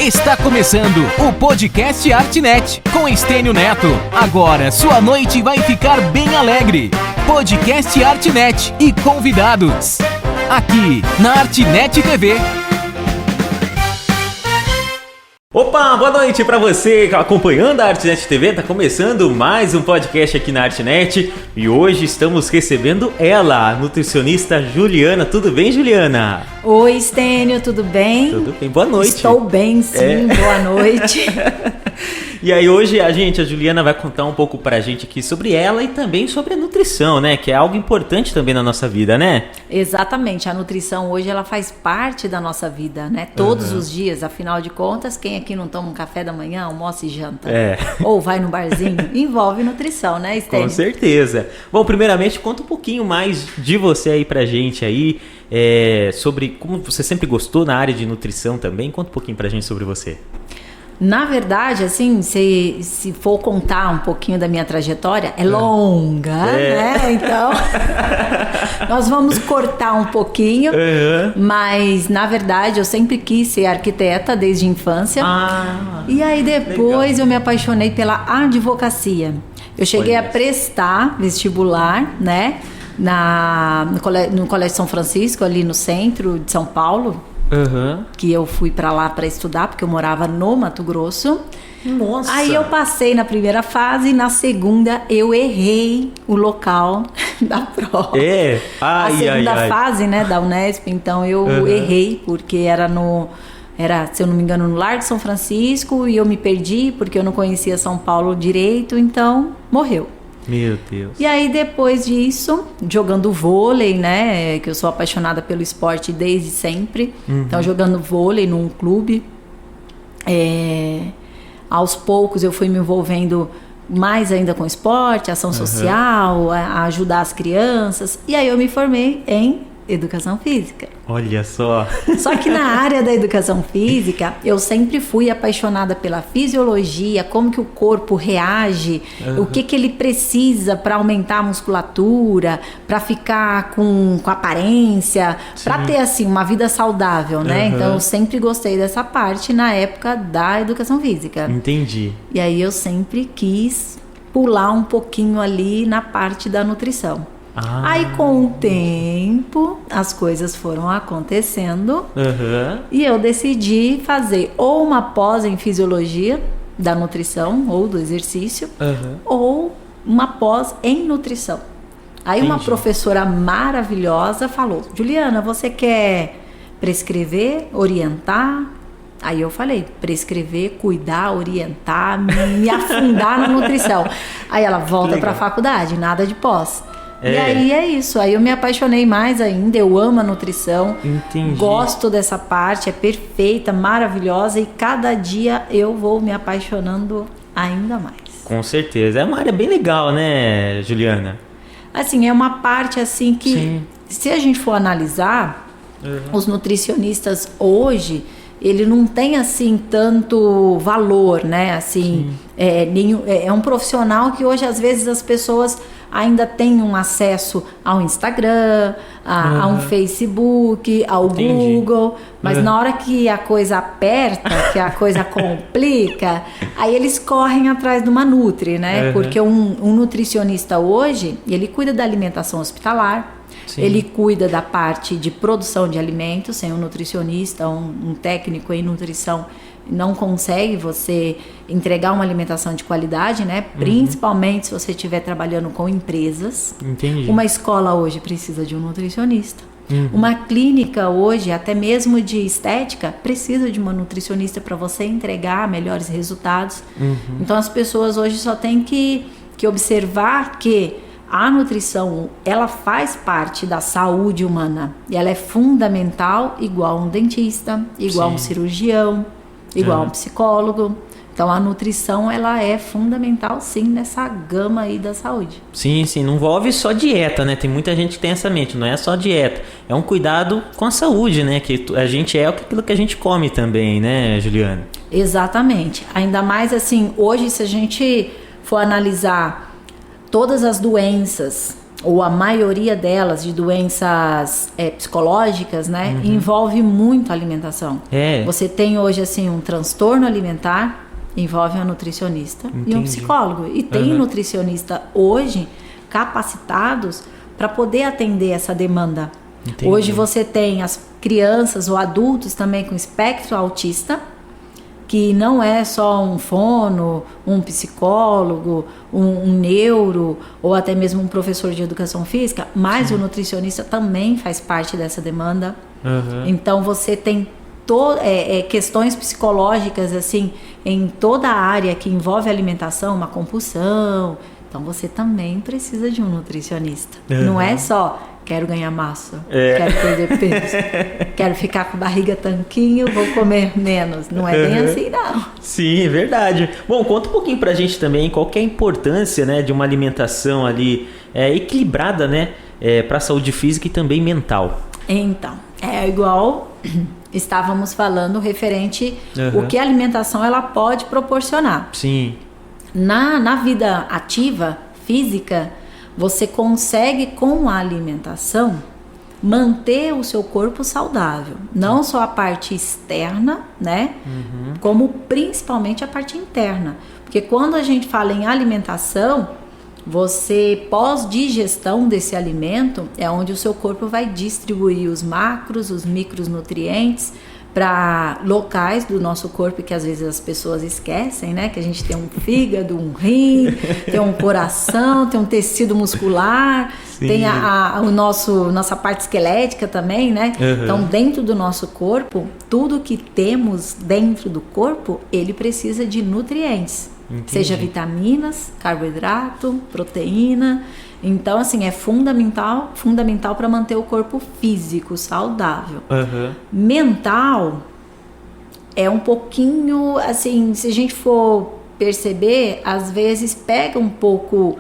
Está começando o podcast Artnet com Estênio Neto. Agora sua noite vai ficar bem alegre. Podcast Artnet e convidados. Aqui na Artnet TV. Opa, boa noite para você acompanhando a Artnet TV. Tá começando mais um podcast aqui na Artnet e hoje estamos recebendo ela, a nutricionista Juliana. Tudo bem, Juliana? Oi, Estênio, tudo bem? Tudo bem, boa noite. Estou bem, sim, boa noite. E aí hoje a Juliana vai contar um pouco pra gente aqui sobre ela e também sobre a nutrição, né? Que é algo importante também na nossa vida, né? Exatamente, a nutrição hoje ela faz parte da nossa vida, né? Todos os dias, afinal de contas, quem aqui não toma um café da manhã, almoça e janta? Ou vai no barzinho? Envolve nutrição, né, Estênio? Com certeza. Bom, primeiramente, conta um pouquinho mais de você aí pra gente aí, sobre como você sempre gostou na área de nutrição também. Conta um pouquinho pra gente sobre você. Na verdade, assim, se for contar um pouquinho da minha trajetória, é longa, né? Então, nós vamos cortar um pouquinho, mas, na verdade, eu sempre quis ser arquiteta desde a infância. E aí, depois, legal, eu me apaixonei pela advocacia. Eu cheguei a prestar vestibular, né? No Colégio São Francisco, ali no centro de São Paulo. Que eu fui pra lá pra estudar, porque eu morava no Mato Grosso. Nossa! Aí eu passei na primeira fase, na segunda eu errei o local da prova. A segunda fase, né, da Unesp, então eu errei, porque era, se eu não me engano, no Largo de São Francisco, e eu me perdi, porque eu não conhecia São Paulo direito, então morreu. Meu Deus. E aí, depois disso, jogando vôlei, né? Que eu sou apaixonada pelo esporte desde sempre. Então, jogando vôlei num clube. Aos poucos, eu fui me envolvendo mais ainda com esporte, ação social, a ajudar as crianças. E aí, eu me formei em educação física. Olha só! Só que na área da educação física, eu sempre fui apaixonada pela fisiologia, como que o corpo reage, o que ele precisa para aumentar a musculatura, para ficar com aparência, para ter assim uma vida saudável, né? Então eu sempre gostei dessa parte na época da educação física. Entendi. E aí eu sempre quis pular um pouquinho ali na parte da nutrição. Aí com o tempo as coisas foram acontecendo e eu decidi fazer ou uma pós em fisiologia da nutrição ou do exercício ou uma pós em nutrição. Aí uma professora maravilhosa falou: Juliana, você quer prescrever, orientar? Aí eu falei: prescrever, cuidar, orientar, me afundar na nutrição. Aí ela: volta para a faculdade, nada de pós. E aí é isso, aí eu me apaixonei mais ainda, eu amo a nutrição. Entendi. Gosto dessa parte, é perfeita, maravilhosa, e cada dia eu vou me apaixonando ainda mais. Com certeza, é uma área bem legal, né, Juliana? Assim, é uma parte assim que, se a gente for analisar, os nutricionistas hoje, ele não tem assim tanto valor, né? Assim, é um profissional que hoje às vezes as pessoas ainda têm um acesso ao Instagram, a um Facebook, ao Google, mas na hora que a coisa aperta, que a coisa complica, aí eles correm atrás de uma nutri, né? Porque um nutricionista hoje, ele cuida da alimentação hospitalar. Ele cuida da parte de produção de alimentos. Sem um nutricionista, um técnico em nutrição, não consegue você entregar uma alimentação de qualidade, né? Principalmente se você estiver trabalhando com empresas. Entendi. Uma escola hoje precisa de um nutricionista. Uma clínica hoje, até mesmo de estética, precisa de uma nutricionista para você entregar melhores resultados. Então as pessoas hoje só têm que observar que a nutrição, ela faz parte da saúde humana e ela é fundamental, igual um dentista, igual um cirurgião, igual um psicólogo. Então a nutrição, ela é fundamental sim nessa gama aí da saúde. Sim, não envolve só dieta, né? Tem muita gente que tem essa mente, não é só dieta, é um cuidado com a saúde, né? Que a gente é aquilo que a gente come também, né, Juliana? Exatamente, ainda mais assim, hoje se a gente for analisar todas as doenças ou a maioria delas de doenças psicológicas, né, envolve muito a alimentação. Você tem hoje assim um transtorno alimentar, envolve um nutricionista e um psicólogo. E tem nutricionista hoje capacitados para poder atender essa demanda. Hoje você tem as crianças ou adultos também com espectro autista, que não é só um fono, um psicólogo, um neuro ou até mesmo um professor de educação física, mas o nutricionista também faz parte dessa demanda. Então você tem questões psicológicas assim em toda a área que envolve alimentação, uma compulsão. Então você também precisa de um nutricionista. Não é só quero ganhar massa, quero perder peso, quero ficar com barriga tanquinho, vou comer menos. Não é bem assim, não. Sim, é verdade. Bom, conta um pouquinho pra gente também qual que é a importância, né, de uma alimentação ali equilibrada, né, para a saúde física e também mental. Então, é igual estávamos falando referente o que a alimentação ela pode proporcionar. Sim. Na vida ativa, física, você consegue com a alimentação manter o seu corpo saudável. Não só a parte externa, né? Como principalmente a parte interna. Porque quando a gente fala em alimentação, você pós-digestão desse alimento é onde o seu corpo vai distribuir os macros, os micronutrientes para locais do nosso corpo que às vezes as pessoas esquecem, né? Que a gente tem um fígado, um rim, tem um coração, tem um tecido muscular, tem nossa parte esquelética também, né? Então, dentro do nosso corpo, tudo que temos dentro do corpo, ele precisa de nutrientes. Seja vitaminas, carboidrato, proteína. Então, assim, é fundamental para manter o corpo físico saudável. Mental é um pouquinho, assim, se a gente for perceber, às vezes pega um pouco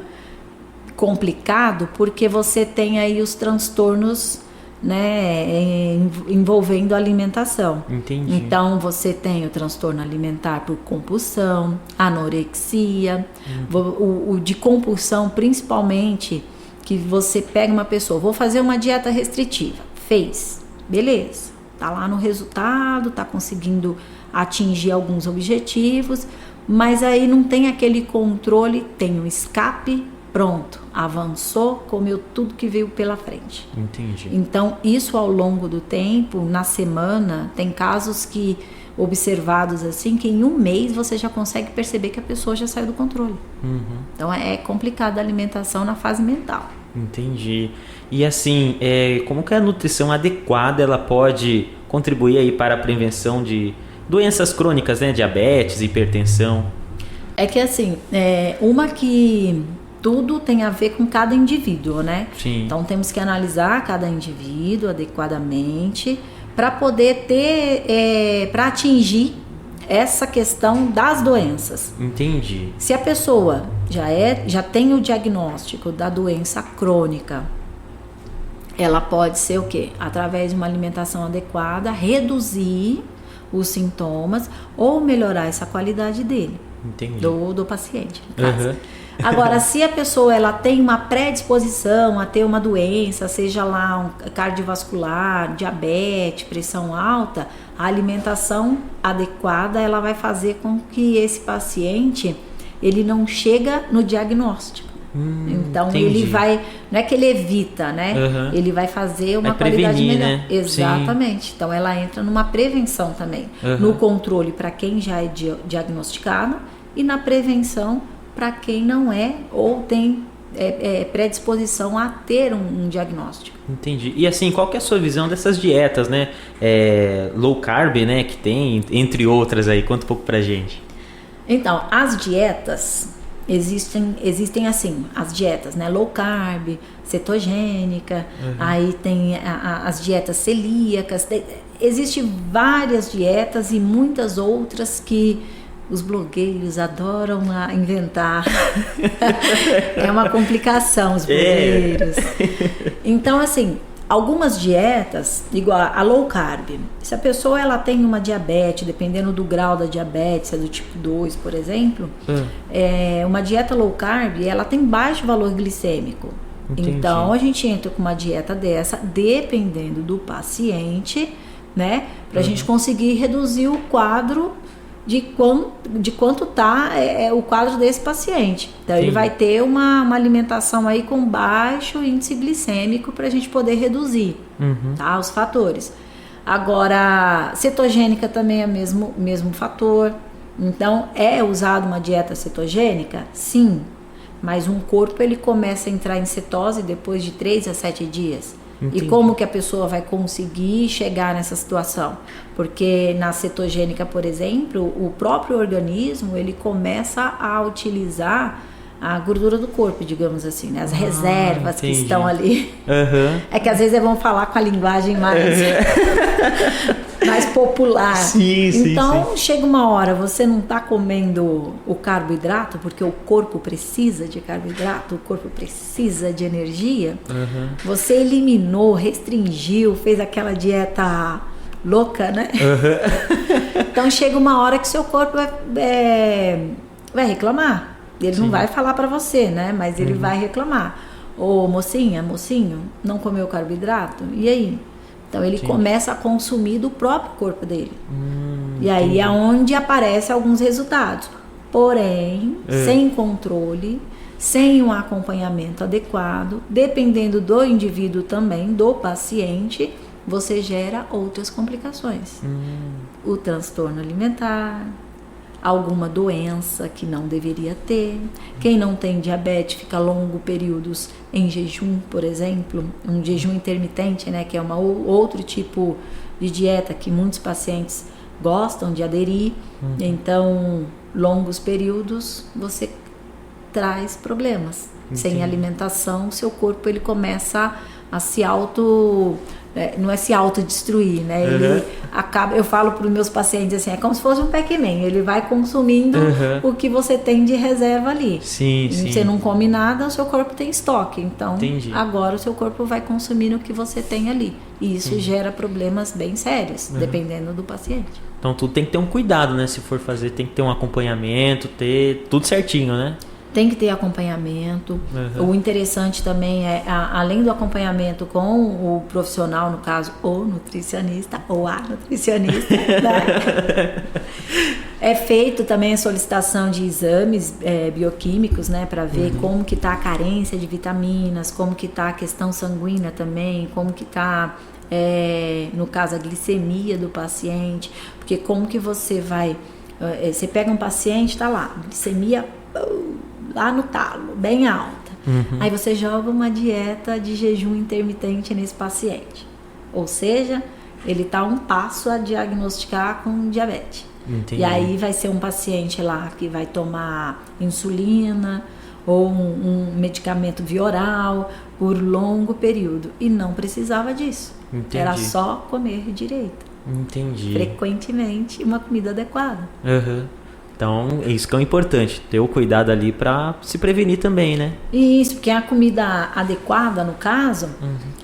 complicado, porque você tem aí os transtornos, né, envolvendo a alimentação. Então você tem o transtorno alimentar por compulsão, anorexia, o de compulsão principalmente, que você pega uma pessoa, vou fazer uma dieta restritiva, fez, beleza, tá lá no resultado, tá conseguindo atingir alguns objetivos, mas aí não tem aquele controle, tem um escape, pronto, avançou, comeu tudo que veio pela frente. Então, isso ao longo do tempo, na semana, tem casos que, observados assim, que em um mês você já consegue perceber que a pessoa já saiu do controle. Então, é complicado a alimentação na fase mental. Entendi. E assim, como que a nutrição adequada ela pode contribuir aí para a prevenção de doenças crônicas, né? Diabetes, hipertensão? É que assim, uma que tudo tem a ver com cada indivíduo, né? Sim. Então temos que analisar cada indivíduo adequadamente para poder ter, para atingir essa questão das doenças. Entendi. Se a pessoa já tem o diagnóstico da doença crônica, ela pode ser o quê? Através de uma alimentação adequada, reduzir os sintomas ou melhorar essa qualidade dele. Entendi. Do paciente, no caso. Agora, se a pessoa ela tem uma predisposição a ter uma doença, seja lá um cardiovascular, diabetes, pressão alta, a alimentação adequada ela vai fazer com que esse paciente ele não chega no diagnóstico. Então entendi. Ele vai, não é que ele evita, né? Ele vai fazer uma qualidade melhor. Né? Exatamente. Sim. Então ela entra numa prevenção também, no controle para quem já é diagnosticado e na prevenção para quem não é ou tem predisposição a ter um diagnóstico. Entendi. E assim, qual que é a sua visão dessas dietas, né? Low carb, né? Que tem, entre outras aí. Conta um pouco pra gente. Então, as dietas existem assim, as dietas, né? Low carb, cetogênica, aí tem as dietas celíacas. Existem várias dietas e muitas outras que os blogueiros adoram inventar. É uma complicação, os blogueiros. Então, assim, algumas dietas, igual a low carb, se a pessoa ela tem uma diabetes, dependendo do grau da diabetes, é do tipo 2, por exemplo, uma dieta low carb, ela tem baixo valor glicêmico. Entendi. Então a gente entra com uma dieta dessa, dependendo do paciente, né? Pra gente conseguir reduzir o quadro de quanto tá o quadro desse paciente. Então ele vai ter uma alimentação aí com baixo índice glicêmico pra gente poder reduzir, tá? Os fatores. Agora, cetogênica também é o mesmo fator. Então, é usada uma dieta cetogênica? Sim. Mas um corpo ele começa a entrar em cetose depois de 3 a 7 dias. Entendi. E como que a pessoa vai conseguir chegar nessa situação? Porque na cetogênica, por exemplo, o próprio organismo ele começa a utilizar a gordura do corpo, digamos assim, né? As reservas que estão ali. É que às vezes vão falar com a linguagem mais popular. Então chega uma hora, você não está comendo o carboidrato, porque o corpo precisa de carboidrato, o corpo precisa de energia. Você eliminou, restringiu, fez aquela dieta louca, né? Então chega uma hora que seu corpo vai reclamar. Ele não vai falar para você, né? Mas ele vai reclamar. Ô, mocinha, mocinho, não comeu carboidrato? E aí? Então ele começa a consumir do próprio corpo dele. E aí é onde aparecem alguns resultados. Porém, sem controle, sem um acompanhamento adequado, dependendo do indivíduo também, do paciente, você gera outras complicações. O transtorno alimentar, alguma doença que não deveria ter. Quem não tem diabetes fica longos períodos em jejum, por exemplo, um jejum intermitente, né, que é outro tipo de dieta que muitos pacientes gostam de aderir. Então, longos períodos você traz problemas. Entendi. Sem alimentação, seu corpo ele começa a se não é se autodestruir, né? Ele acaba, eu falo para os meus pacientes assim, é como se fosse um Pac-Man, ele vai consumindo o que você tem de reserva ali. Você não come nada, o seu corpo tem estoque, então agora o seu corpo vai consumindo o que você tem ali. E isso gera problemas bem sérios, dependendo do paciente. Então tudo tem que ter um cuidado, né? Se for fazer, tem que ter um acompanhamento, ter tudo certinho, né? Tem que ter acompanhamento. O interessante também é, além do acompanhamento com o profissional, no caso, o nutricionista, ou a nutricionista, né? É feito também a solicitação de exames bioquímicos, né? Para ver como que está a carência de vitaminas, como que está a questão sanguínea também, como que está, no caso, a glicemia do paciente. Porque como que você vai... você pega um paciente, está lá, glicemia... lá no talo, bem alta. Aí você joga uma dieta de jejum intermitente nesse paciente. Ou seja, ele está um passo a diagnosticar com diabetes. Entendi. E aí vai ser um paciente lá que vai tomar insulina ou um medicamento via oral por longo período. E não precisava disso. Entendi. Era só comer direito. Entendi. Frequentemente, uma comida adequada. Então, isso que é o importante, ter o cuidado ali para se prevenir também, né? Isso, porque a comida adequada, no caso,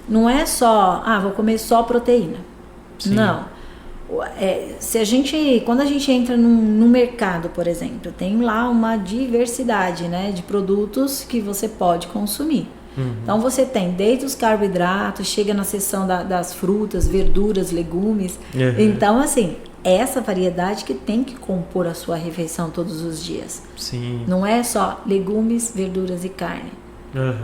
não é só, vou comer só proteína. Sim. Não. Quando a gente entra no mercado, por exemplo, tem lá uma diversidade, né, de produtos que você pode consumir. Então você tem desde os carboidratos, chega na seção das frutas, verduras, legumes. Então, assim... essa variedade que tem que compor a sua refeição todos os dias. Sim. Não é só legumes, verduras e carne.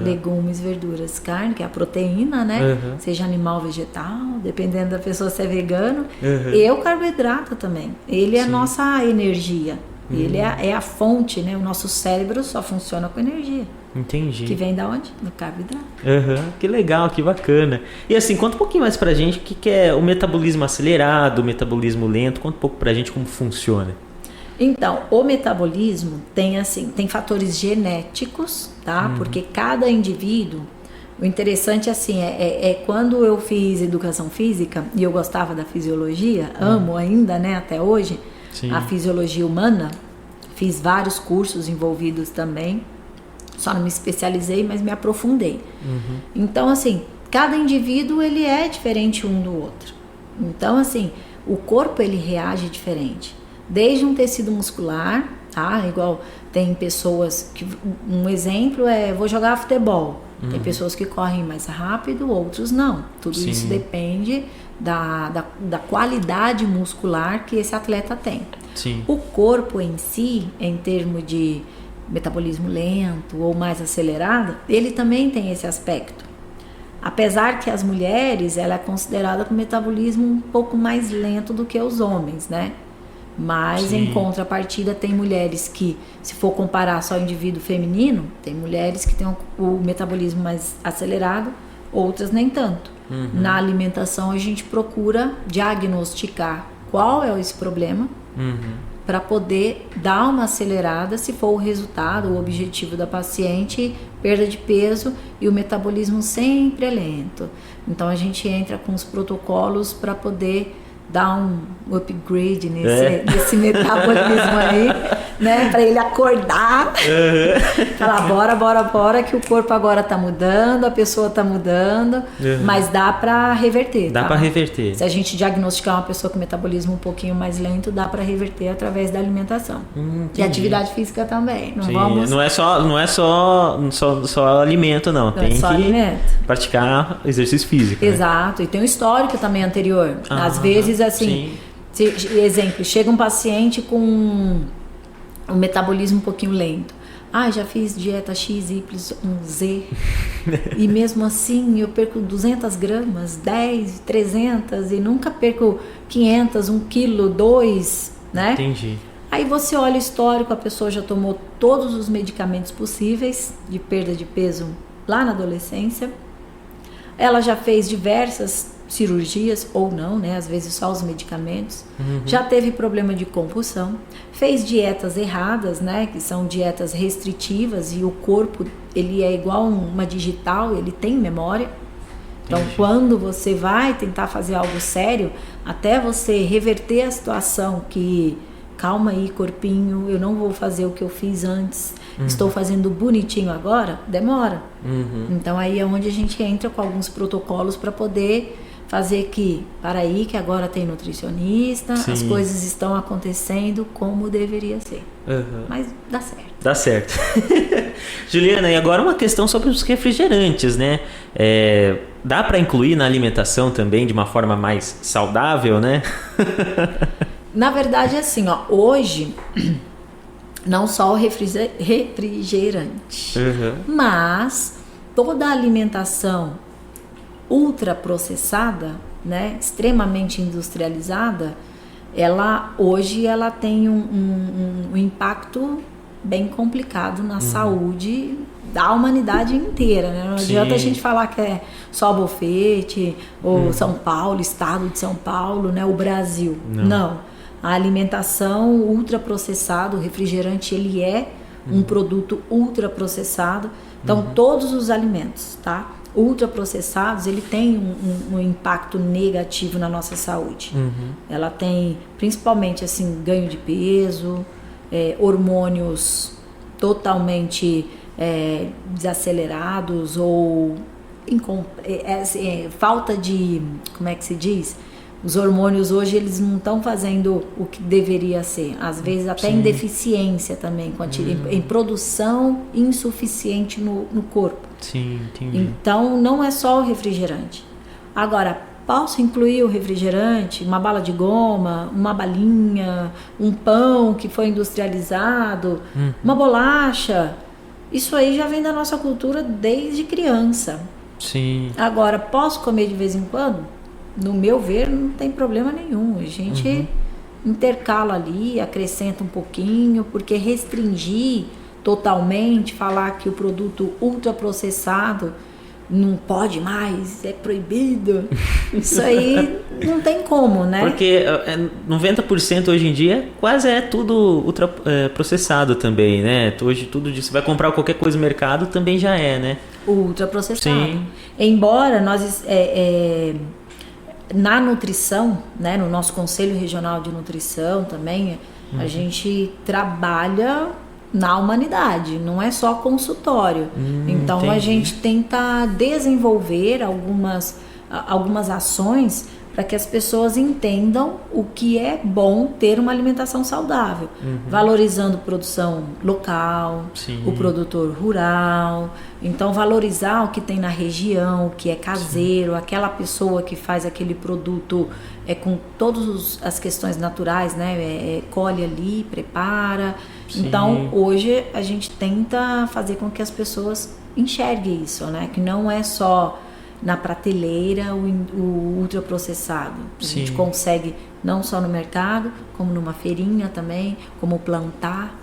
Legumes, verduras, carne, que é a proteína, né? Seja animal ou vegetal, dependendo da pessoa se é vegano. E o carboidrato também. Ele é a nossa energia. Ele é a fonte, né? O nosso cérebro só funciona com energia. Entendi. Que vem da onde? Do carboidrato. Que legal, que bacana. E assim, conta um pouquinho mais pra gente o que é o metabolismo acelerado, o metabolismo lento. Conta um pouco pra gente como funciona. Então, o metabolismo tem fatores genéticos, tá? Porque cada indivíduo... O interessante assim é quando eu fiz educação física e eu gostava da fisiologia, amo ainda, né, até hoje, a fisiologia humana. Fiz vários cursos envolvidos também. Só não me especializei, mas me aprofundei. Então, assim, cada indivíduo ele é diferente um do outro. Então, assim, o corpo ele reage diferente. Desde um tecido muscular, tá? Igual tem pessoas que... Um exemplo é, vou jogar futebol. Tem pessoas que correm mais rápido, outros não. Tudo isso depende da qualidade muscular que esse atleta tem. Sim. O corpo em si, em termos de metabolismo lento ou mais acelerado, ele também tem esse aspecto. Apesar que as mulheres, ela é considerada com metabolismo um pouco mais lento do que os homens, né? Mas em contrapartida tem mulheres que, se for comparar só o indivíduo feminino, tem mulheres que têm o metabolismo mais acelerado, outras nem tanto. Na alimentação a gente procura diagnosticar qual é esse problema para poder dar uma acelerada se for o resultado, o objetivo da paciente, perda de peso, e o metabolismo sempre é lento. Então a gente entra com os protocolos para poder dar um upgrade nesse metabolismo aí, né? Para ele acordar, falar bora, que o corpo agora tá mudando, a pessoa tá mudando, mas dá para reverter. Dá para reverter. Se a gente diagnosticar uma pessoa com metabolismo um pouquinho mais lento, dá para reverter através da alimentação. E atividade física também. Não é só alimento, não. Tem que praticar exercício físico. Exato. Né? E tem um histórico também anterior. Às vezes, assim, exemplo, chega um paciente com um metabolismo um pouquinho lento. Já fiz dieta X, Y, Z e mesmo assim eu perco 200 gramas, 10, 300 e nunca perco 500, 1 quilo, 2, né? Entendi. Aí você olha o histórico, a pessoa já tomou todos os medicamentos possíveis de perda de peso lá na adolescência. Ela já fez diversas cirurgias ou não, né? Às vezes só os medicamentos. Já teve problema de compulsão, fez dietas erradas, né? Que são dietas restritivas, e o corpo, ele é igual uma digital, ele tem memória. Então, quando você vai tentar fazer algo sério, até você reverter a situação que, calma aí, corpinho, eu não vou fazer o que eu fiz antes, estou fazendo bonitinho agora, demora. Então, aí é onde a gente entra com alguns protocolos para poder fazer que agora tem nutricionista, as coisas estão acontecendo como deveria ser. Mas dá certo. Dá certo. Juliana, e agora uma questão sobre os refrigerantes, né? Dá para incluir na alimentação também de uma forma mais saudável, né? Na verdade, assim, hoje, não só o refrigerante, mas toda a alimentação ultraprocessada, né, extremamente industrializada, hoje ela tem um impacto bem complicado na saúde da humanidade inteira, né? Não adianta a gente falar que é só Bofete, ou São Paulo, estado de São Paulo, né, o Brasil. Não. A alimentação ultraprocessada, o refrigerante, ele é um produto ultraprocessado. Então, todos os alimentos, tá? Ultraprocessados, ele tem um impacto negativo na nossa saúde. Ela tem, principalmente, assim, ganho de peso, hormônios totalmente desacelerados ou falta de, como é que se diz? Os hormônios hoje, eles não estão fazendo o que deveria ser. Às vezes até em deficiência também, em produção insuficiente no corpo. Sim, entendi. Então, não é só o refrigerante. Agora, posso incluir o refrigerante, uma bala de goma, uma balinha, um pão que foi industrializado, uma bolacha. Isso aí já vem da nossa cultura desde criança. Sim. Agora, posso comer de vez em quando? No meu ver, não tem problema nenhum. A gente intercala ali, acrescenta um pouquinho, porque restringir totalmente, falar que o produto ultraprocessado não pode mais, é proibido, isso aí não tem como, né? Porque 90% hoje em dia quase é tudo ultraprocessado também, né? Hoje tudo disso, você vai comprar qualquer coisa no mercado, também já é, né? Ultraprocessado. Sim. Embora nós... na nutrição, né, no nosso Conselho Regional de Nutrição também, a gente trabalha na humanidade, não é só consultório. Então, entendi. a gente tenta desenvolver algumas ações para que as pessoas entendam o que é bom ter uma alimentação saudável, valorizando produção local, o produtor rural. Então, valorizar o que tem na região, o que é caseiro, aquela pessoa que faz aquele produto com todas as questões naturais, né? Colhe ali, prepara. Sim. Então, hoje a gente tenta fazer com que as pessoas enxerguem isso, né? Que não é só na prateleira o ultraprocessado. A gente consegue não só no mercado, como numa feirinha também, como plantar.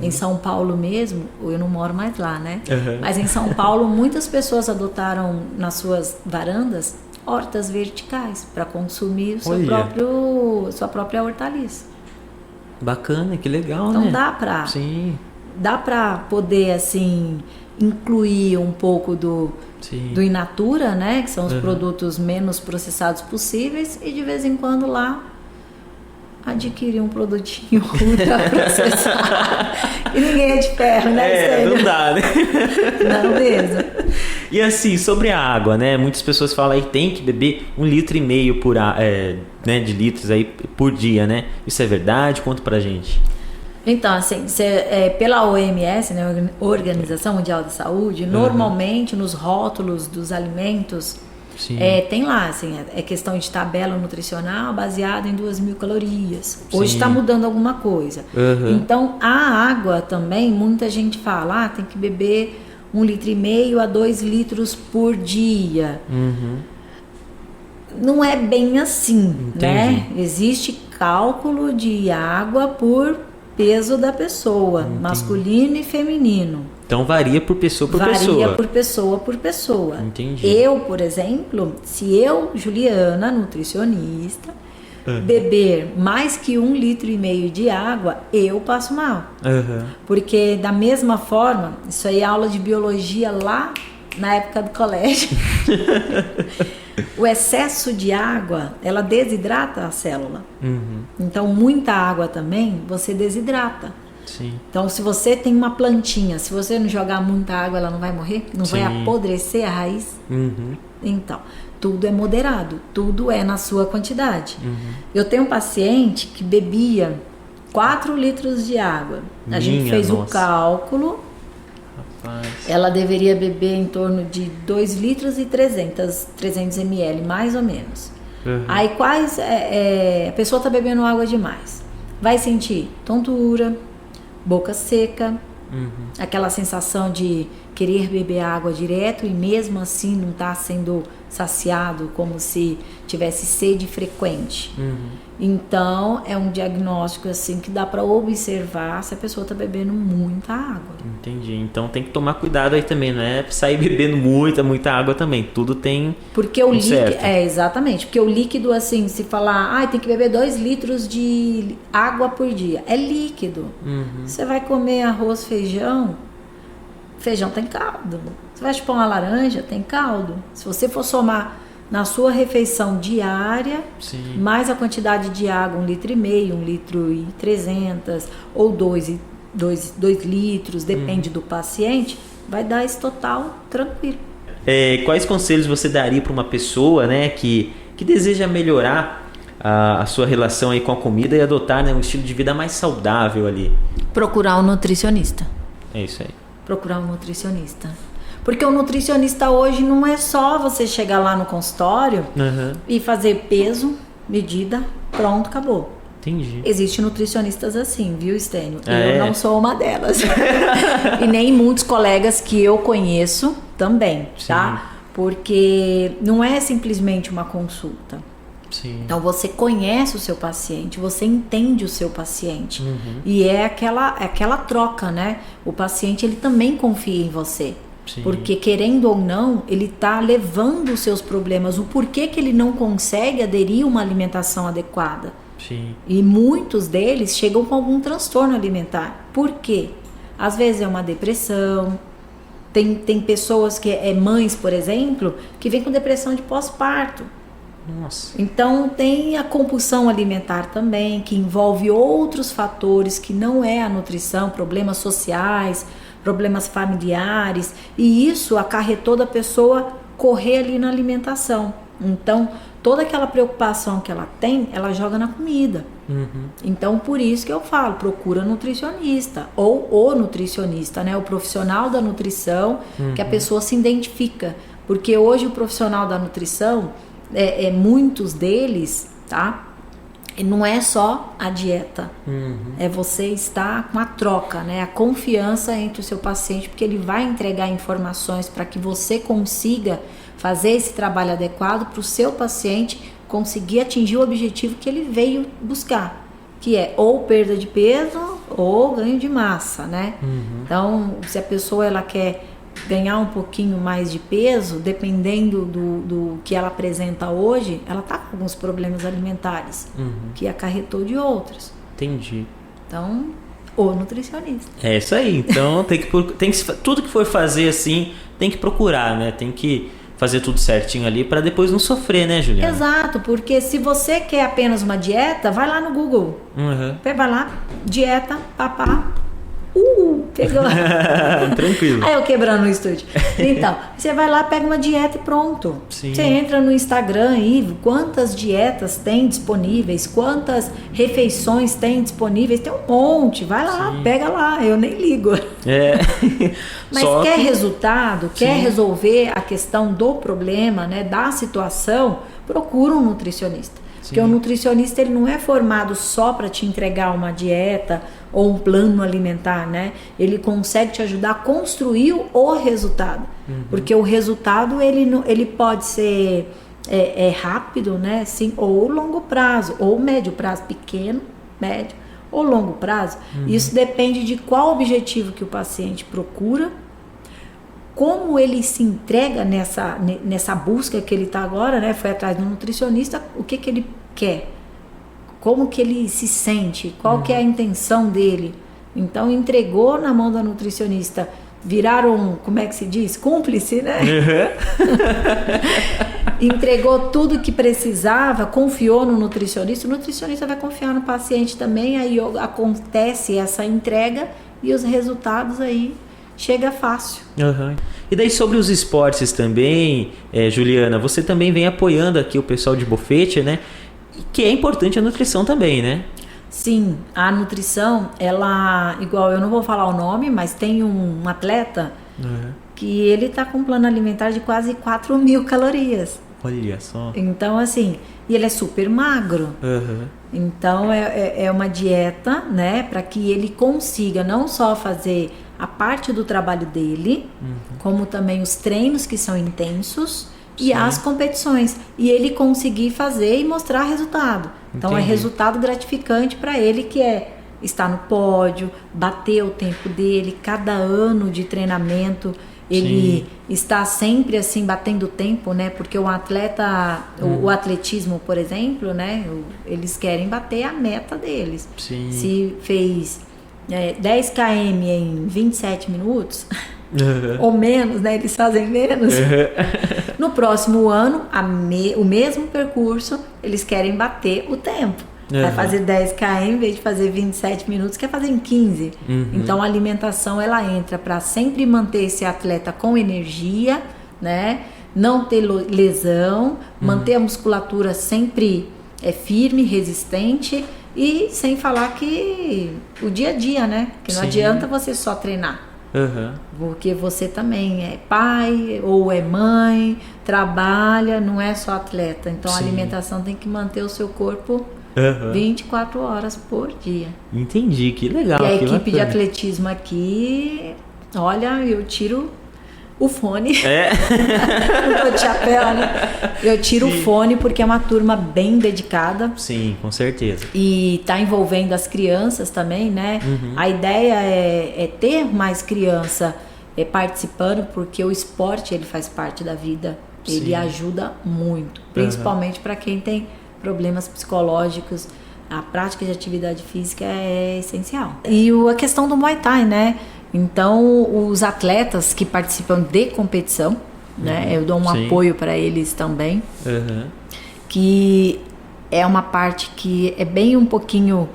Em São Paulo mesmo, eu não moro mais lá, né? Mas em São Paulo, muitas seu adotaram nas suas varandas hortas verticais para consumir sua própria hortaliça. Bacana, que legal, então, né? Então dá para poder assim incluir um pouco do in natura, né? Que são os produtos menos processados possíveis, e de vez em quando lá adquirir um produtinho ultra processado. E ninguém é de ferro, né? Não dá, né? Não mesmo. E assim, sobre a água, né? Muitas pessoas falam aí que tem que beber 1,5 litro de litros aí por dia, né? Isso é verdade? Conta pra gente. Então, assim, pela OMS, né, Organização Mundial da Saúde, normalmente nos rótulos dos alimentos tem lá, assim, é questão de tabela nutricional baseada em 2.000 calorias. Hoje está mudando alguma coisa. Então, a água também, muita gente fala, tem que beber 1,5 litro a 2 litros por dia. Não é bem assim, né? Existe cálculo de água por peso da pessoa, masculino e feminino. Então varia por pessoa por pessoa. Varia por pessoa. Entendi. Eu, por exemplo, se eu, Juliana, nutricionista, beber mais que 1,5 litro de água, eu passo mal. Porque da mesma forma, isso aí é aula de biologia lá na época do colégio. O excesso de água, ela desidrata a célula. Então, muita água também, você desidrata. Então, se você tem uma plantinha, se você não jogar muita água, ela não vai morrer? Não vai apodrecer a raiz? Então, tudo é moderado, tudo é na sua quantidade. Eu tenho um paciente que bebia 4 litros de água. A gente fez o cálculo. Ela deveria beber em torno de 2 litros e 300 ml, mais ou menos. Aí a pessoa está bebendo água demais. Vai sentir tontura, boca seca, aquela sensação de querer beber água direto e mesmo assim não está sendo saciado, como se tivesse sede frequente. Então é um diagnóstico assim que dá para observar se a pessoa está bebendo muita água. Entendi. Então tem que tomar cuidado aí também, não é sair bebendo muita água também. Tudo tem porque o líquido exatamente, porque o líquido assim, se falar, tem que beber 2 litros de água por dia, é líquido. Você vai comer arroz, feijão tem caldo. Você vai chupar uma laranja, tem caldo. Se você for somar na sua refeição diária, mais a quantidade de água, 1,5 litro, 1,3 litro ou 2 litros, depende do paciente, vai dar esse total tranquilo. Quais conselhos você daria para uma pessoa, né, que deseja melhorar a sua relação aí com a comida e adotar, né, um estilo de vida mais saudável ali? Procurar um nutricionista. É isso aí. Procurar um nutricionista. Porque o nutricionista hoje não é só você chegar lá no consultório e fazer peso, medida, pronto, acabou. Entendi. Existem nutricionistas assim, viu, Stênio? Eu não sou uma delas. E nem muitos colegas que eu conheço também, tá? Porque não é simplesmente uma consulta. Então você conhece o seu paciente, você entende o seu paciente. E é aquela troca, né? O paciente, ele também confia em você. Porque querendo ou não, ele está levando os seus problemas, o porquê que ele não consegue aderir a uma alimentação adequada. E muitos deles chegam com algum transtorno alimentar. Por quê? Às vezes é uma depressão. Tem pessoas que mães, por exemplo, que vêm com depressão de pós-parto. Nossa. Então tem a compulsão alimentar também, que envolve outros fatores que não é a nutrição, problemas sociais, problemas familiares, e isso acarretou da pessoa correr ali na alimentação. Então, toda aquela preocupação que ela tem, ela joga na comida. Então, por isso que eu falo, procura nutricionista ou o nutricionista, né? O profissional da nutrição, que a pessoa se identifica. Porque hoje o profissional da nutrição, muitos deles, tá? Não é só a dieta, é você estar com a troca, né? A confiança entre o seu paciente, porque ele vai entregar informações para que você consiga fazer esse trabalho adequado para o seu paciente conseguir atingir o objetivo que ele veio buscar, que é ou perda de peso ou ganho de massa, né? Então, se a pessoa ela quer ganhar um pouquinho mais de peso, dependendo do que ela apresenta hoje, ela tá com alguns problemas alimentares, que acarretou de outros. Entendi. Então, o nutricionista. É isso aí. Então, tudo que for fazer assim, tem que procurar, né? Tem que fazer tudo certinho ali para depois não sofrer, né, Juliana? Exato, porque se você quer apenas uma dieta, vai lá no Google. Vai lá, dieta, papá. Pegou. Tranquilo. Aí eu quebrando o estúdio. Então, você vai lá, pega uma dieta e pronto. Sim. Você entra no Instagram aí, quantas dietas tem disponíveis, quantas refeições tem disponíveis, tem um monte. Vai lá, pega lá, eu nem ligo. Mas quer resultado, quer resolver a questão do problema, né, da situação, procura um nutricionista. Porque o nutricionista ele não é formado só para te entregar uma dieta ou um plano alimentar, né? Ele consegue te ajudar a construir o resultado. Porque o resultado ele pode ser rápido, né? Sim, ou longo prazo, ou médio prazo, pequeno, médio ou longo prazo. Isso depende de qual objetivo que o paciente procura, como ele se entrega nessa busca que ele está agora, né? Foi atrás do nutricionista, o que ele quer, como que ele se sente, qual que é a intenção dele. Então, entregou na mão da nutricionista, viraram, como é que se diz? Cúmplice, né? Entregou tudo que precisava, confiou no nutricionista, o nutricionista vai confiar no paciente também, aí acontece essa entrega e os resultados aí chega fácil. E daí sobre os esportes também, Juliana, você também vem apoiando aqui o pessoal de Bofete, né? Que é importante a nutrição também, né? Sim, a nutrição, ela, igual eu não vou falar o nome, mas tem um atleta que ele tá com um plano alimentar de quase 4.000 calorias. Olha só. Então, assim, e ele é super magro. Então, é uma dieta, né, para que ele consiga não só fazer a parte do trabalho dele, como também os treinos que são intensos e as competições. E ele conseguir fazer e mostrar resultado. Então, Entendi. é resultado gratificante para ele, que é estar no pódio, bater o tempo dele, cada ano de treinamento. Ele está sempre assim batendo tempo, né? Porque o atleta, o atletismo, por exemplo, né? Eles querem bater a meta deles. Sim. Se fez 10 km em 27 minutos ou menos, né? Eles fazem menos. No próximo ano, o mesmo percurso, eles querem bater o tempo. Vai fazer 10 km em vez de fazer 27 minutos, quer fazer em 15. Então a alimentação ela entra para sempre manter esse atleta com energia, né? Não ter lesão, manter a musculatura sempre firme, resistente, e sem falar que o dia a dia, né? Que não adianta você só treinar. Porque você também é pai ou é mãe, trabalha, não é só atleta. Então a alimentação tem que manter o seu corpo 24 horas por dia. Entendi, que legal. E a que equipe bacana. de atletismo aqui, olha, eu tiro o fone. Não tô de chapéu, né? Eu tiro o fone porque é uma turma bem dedicada. Sim, com certeza. E tá envolvendo as crianças também, né? A ideia é ter mais criança participando, porque o esporte ele faz parte da vida. Ele ajuda muito, principalmente para quem tem problemas psicológicos. A prática de atividade física é essencial. E a questão do Muay Thai, né? Então, os atletas que participam de competição, né? Eu dou um apoio para eles também. Que é uma parte que é bem um pouquinho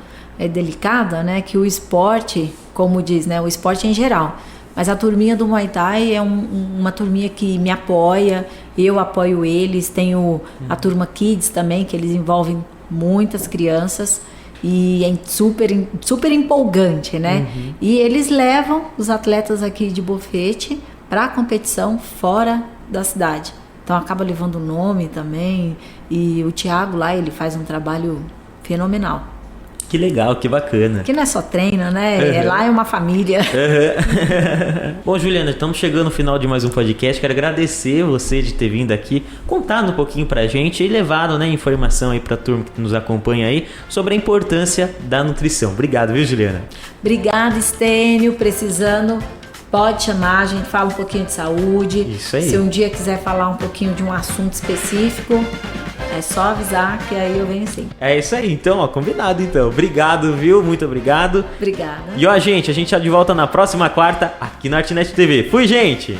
delicada, né? Que o esporte, como diz, né? O esporte em geral. Mas a turminha do Muay Thai é uma turminha que me apoia, eu apoio eles. Tenho a turma Kids também, que eles envolvem muitas crianças e é super empolgante, né? E eles levam os atletas aqui de Bofete para competição fora da cidade. Então acaba levando o nome também. E o Thiago lá, ele faz um trabalho fenomenal. Que legal, que bacana. Que não é só treino, né? Lá é uma família. Bom, Juliana, estamos chegando no final de mais um podcast. Quero agradecer você de ter vindo aqui, contado um pouquinho pra gente e levado, né, informação aí pra turma que nos acompanha aí sobre a importância da nutrição. Obrigado, viu, Juliana? Obrigada, Stênio. Precisando, pode chamar, a gente fala um pouquinho de saúde. Isso aí. Se um dia quiser falar um pouquinho de um assunto específico, é só avisar que aí eu venho sim. É isso aí, então, ó, combinado então. Obrigado, viu? Muito obrigado. Obrigada. E ó, gente, a gente tá de volta na próxima quarta aqui na ArtNet TV. Fui, gente!